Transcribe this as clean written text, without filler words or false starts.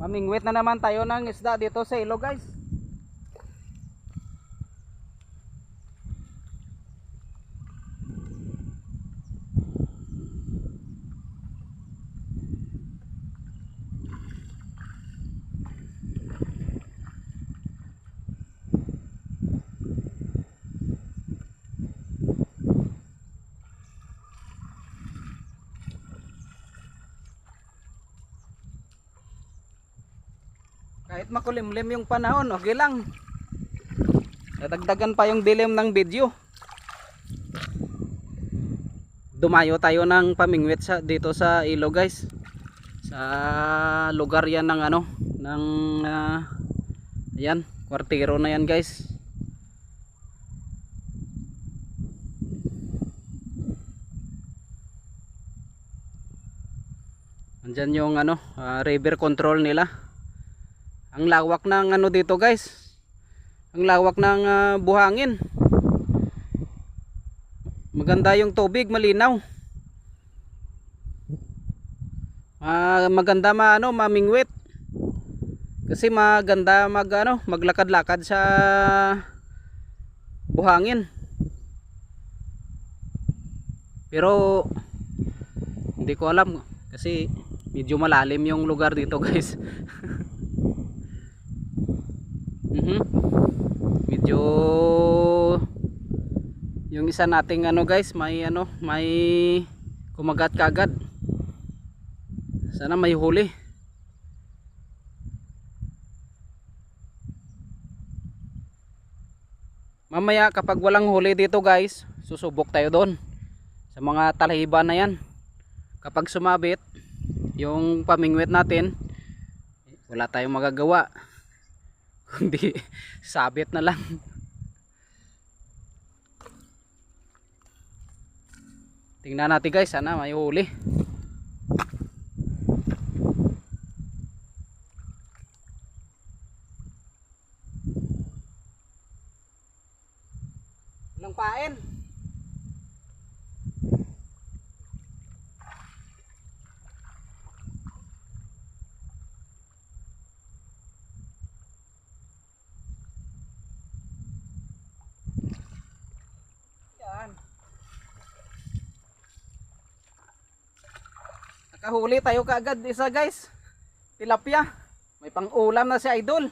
Mamingwit na naman tayo ng isda dito sa ilog, guys. Kahit makulimlim yung panahon, okay lang. Nadagdagan pa yung dilim ng video. Dumayo tayo ng pamingwit dito sa ilog, guys. Sa lugar yan ng ano, ng ayan, kwartero na yan, guys. Andyan yung ano, river control nila. Ang lawak ng ano dito, guys. Ang lawak ng buhangin. Maganda yung tubig, malinaw. Maganda mamingwit. Kasi maganda maglakad-lakad sa buhangin. Pero hindi ko alam kasi medyo malalim yung lugar dito, guys. Medyo yung isa nating guys, may kumagat kagad. Sana may huli. Mamaya kapag walang huli dito, guys, susubok tayo doon sa mga talahiban na yan. Kapag sumabit yung pamingwit natin, wala tayong magagawa kundi sabit na lang. Tingnan natin, guys, sana may huli. Walang pain. Nakahuli tayo kaagad isa, guys. Tilapia. May pang-ulam na si Idol.